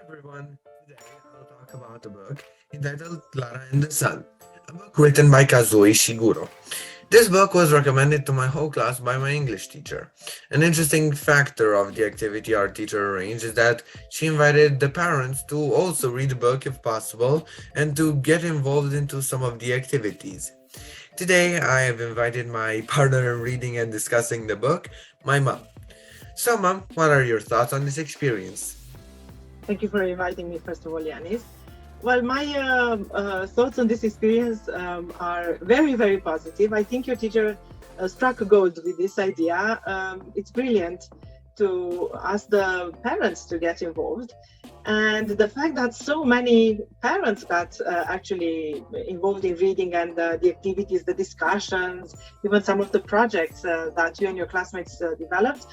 everyone. Today I'll talk about a book entitled Klara and the Sun, a book written by Kazuo Ishiguro. This book was recommended to my whole class by my English teacher. An interesting factor of the activity our teacher arranged is that she invited the parents to also read the book if possible and to get involved into some of the activities. Today I have invited my partner in reading and discussing the book, my mom. So, mom, what are your thoughts on this experience? Thank you for inviting me, first of all, Yanis. Well, my thoughts on this experience are very, very positive. I think your teacher struck a gold with this idea. It's brilliant to ask the parents to get involved. And the fact that so many parents got actually involved in reading and the activities, the discussions, even some of the projects that you and your classmates developed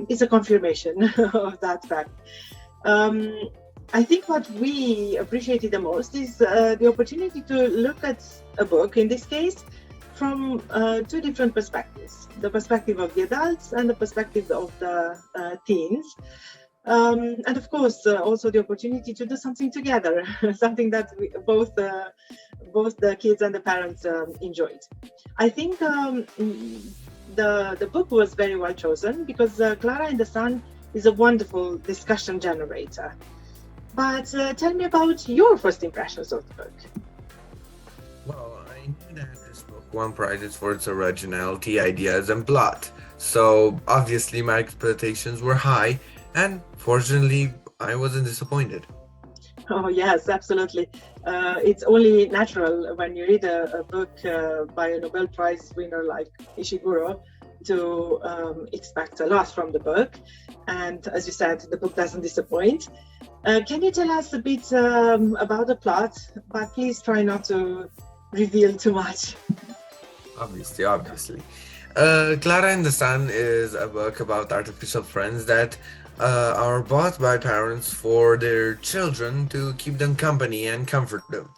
is a confirmation of that fact. Um, I think what we appreciated the most is the opportunity to look at a book, in this case, from two different perspectives: the perspective of the adults and the perspective of the teens. And of course, also the opportunity to do something together, something that both the kids and the parents enjoyed. I think the book was very well chosen because Klara and the Sun is a wonderful discussion generator. But tell me about your first impressions of the book. Well, I knew that this book won prizes for its originality, ideas, and plot. So, obviously, my expectations were high, and fortunately, I wasn't disappointed. Oh, yes, absolutely. It's only natural when you read a book by a Nobel Prize winner like Ishiguro to expect a lot from the book. And as you said, the book doesn't disappoint. Can you tell us a bit about the plot? But please try not to reveal too much. Obviously. Clara and the Sun is a book about artificial friends that are bought by parents for their children to keep them company and comfort them.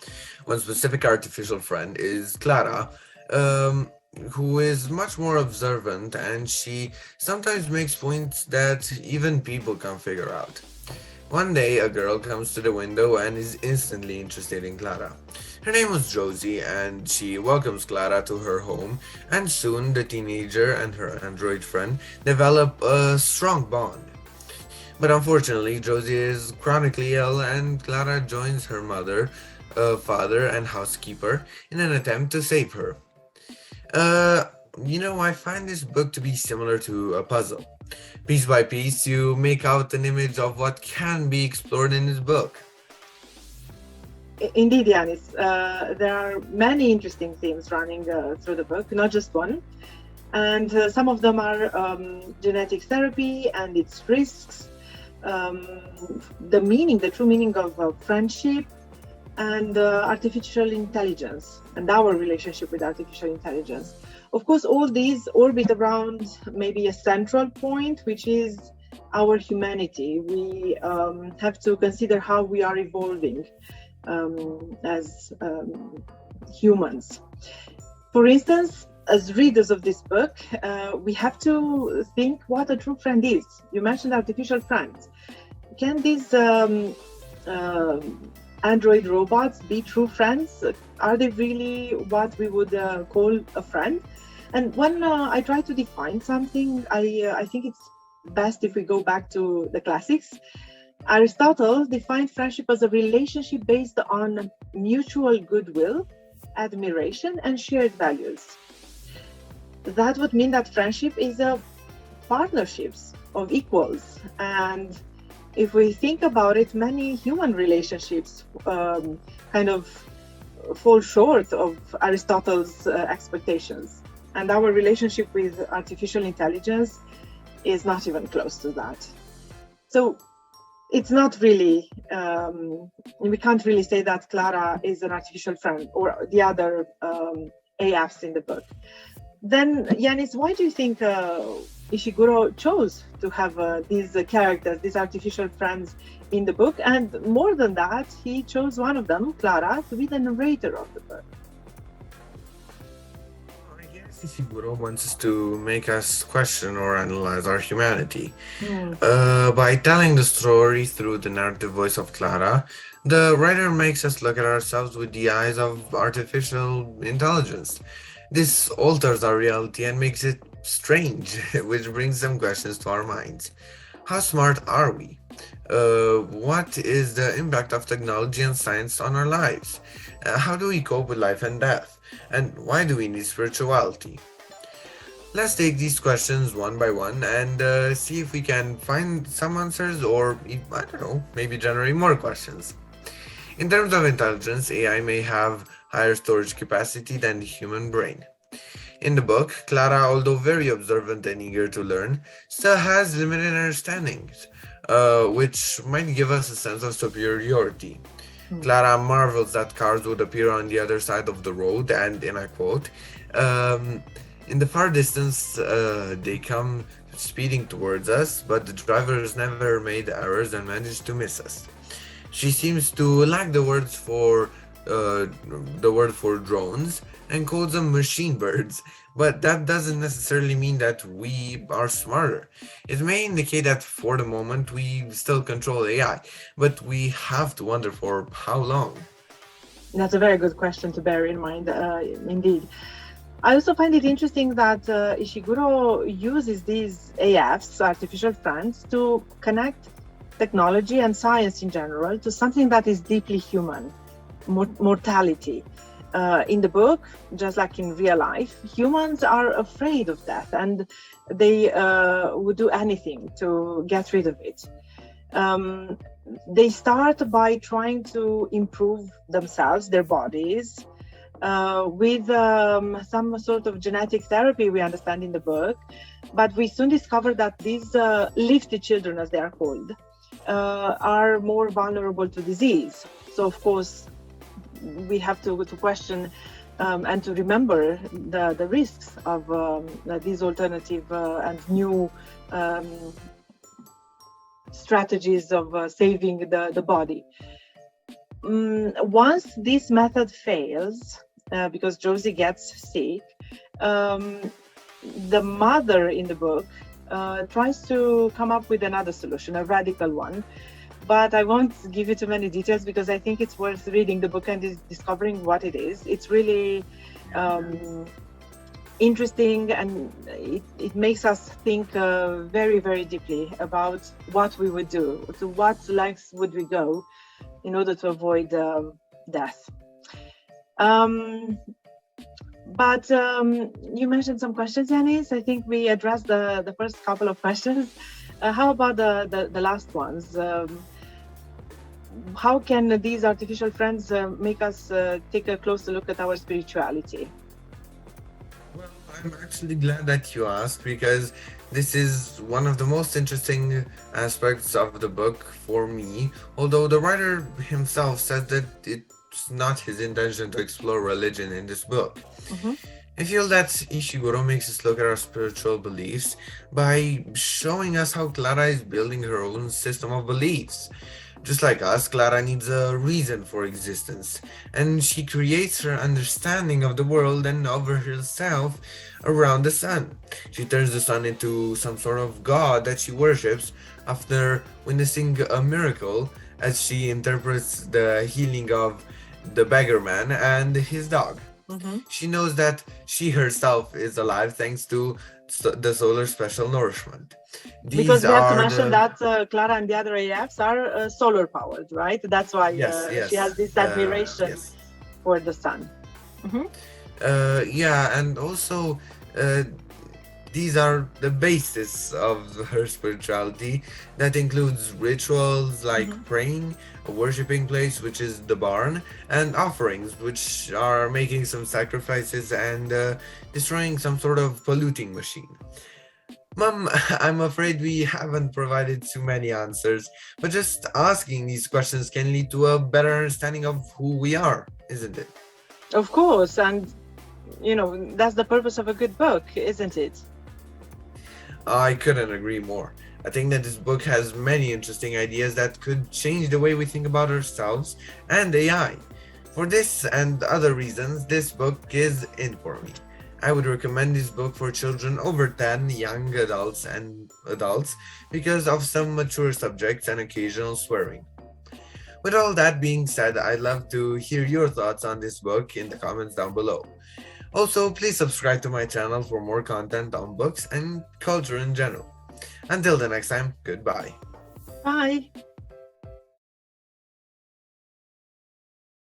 One specific artificial friend is Clara, um, who is much more observant and she sometimes makes points that even people can't figure out. One day, a girl comes to the window and is instantly interested in Clara. Her name was Josie, and she welcomes Clara to her home, and soon the teenager and her android friend develop a strong bond. But unfortunately, Josie is chronically ill, and Clara joins her mother, father, and housekeeper in an attempt to save her. Uh, I find this book to be similar to a puzzle. Piece by piece, you make out an image of what can be explored in this book. Indeed, Yanis, there are many interesting themes running through the book, not just one. And some of them are genetic therapy and its risks, um, the true meaning of friendship, and artificial intelligence and our relationship with artificial intelligence. Of course, all these orbit around maybe a central point, which is our humanity. We have to consider how we are evolving as humans. For instance, as readers of this book, we have to think what a true friend is. You mentioned artificial friends. Can these Android robots be true friends? Are they really what we would call a friend? And when I try to define something, I think it's best if we go back to the classics. Aristotle defined friendship as a relationship based on mutual goodwill, admiration, and shared values. That would mean that friendship is a partnerships of equals. And if we think about it, many human relationships kind of fall short of Aristotle's expectations. And our relationship with artificial intelligence is not even close to that. So it's not really, we can't really say that Clara is an artificial friend or the other AFs in the book. Then, Yanis, why do you think Ishiguro chose to have these characters, these artificial friends in the book? And more than that, he chose one of them, Clara, to be the narrator of the book. I guess Ishiguro wants us to make us question or analyze our humanity. Hmm. By telling the story through the narrative voice of Klara, the writer makes us look at ourselves with the eyes of artificial intelligence. This alters our reality and makes it strange, which brings some questions to our minds. How smart are we? What is the impact of technology and science on our lives? How do we cope with life and death? And why do we need spirituality? Let's take these questions one by one and see if we can find some answers or, I don't know, maybe generate more questions. In terms of intelligence, AI may have higher storage capacity than the human brain. In the book, Klara, although very observant and eager to learn, still has limited understandings, which might give us a sense of superiority. Hmm. Klara marvels that cars would appear on the other side of the road, and, and I quote, um, in the far distance, they come speeding towards us, but the drivers never made errors and managed to miss us. She seems to lack uh, the word for drones and calls them machine birds, but that doesn't necessarily mean that we are smarter. It may indicate that for the moment we still control AI, but we have to wonder for how long. That's a very good question to bear in mind, indeed. I also find it interesting that Ishiguro uses these AFs, artificial friends, to connect technology and science in general to something that is deeply human, mortality. In the book, just like in real life, humans are afraid of death and they would do anything to get rid of it. Um, they start by trying to improve themselves, their bodies, with some sort of genetic therapy, we understand in the book. But we soon discover that these lifted children, as they are called, are more vulnerable to disease. So, of course, we have to question and to remember the risks of these alternative and new um, strategies of saving the body. Once this method fails, because Josie gets sick, um, the mother in the book tries to come up with another solution, a radical one. But I won't give you too many details because I think it's worth reading the book and discovering what it is. It's really interesting, and it makes us think very, very deeply about what we would do, to what lengths would we go in order to avoid death. Um, but you mentioned some questions, Yanis. I think we addressed the first couple of questions. How about the last ones? How can these artificial friends make us take a closer look at our spirituality? Well, I'm actually glad that you asked because this is one of the most interesting aspects of the book for me. Although the writer himself says that it's not his intention to explore religion in this book. Mm-hmm. I feel that Ishiguro makes us look at our spiritual beliefs by showing us how Clara is building her own system of beliefs. Just like us, Clara needs a reason for existence, and she creates her understanding of the world and of herself around the sun. She turns the sun into some sort of god that she worships after witnessing a miracle as she interprets the healing of the beggar man and his dog. Mm-hmm. She knows that she herself is alive thanks to the solar special nourishment. Because These we have to are mention the that Clara and the other AFs are solar powered, right? That's why yes, she has yes, this admiration yes. for the sun. Mm-hmm. Yeah, and also uh, these are the basis of her spirituality that includes rituals like Mm-hmm. praying, a worshipping place, which is the barn, and offerings, which are making some sacrifices and destroying some sort of polluting machine. Mom, I'm afraid we haven't provided too many answers, but just asking these questions can lead to a better understanding of who we are, isn't it? Of course, and that's the purpose of a good book, isn't it? I couldn't agree more. I think that this book has many interesting ideas that could change the way we think about ourselves and AI. For this and other reasons, this book is in for me. I would recommend this book for children over 10, young adults, and adults because of some mature subjects and occasional swearing. With all that being said, I'd love to hear your thoughts on this book in the comments down below. Also, please subscribe to my channel for more content on books and culture in general. Until the next time, goodbye. Bye.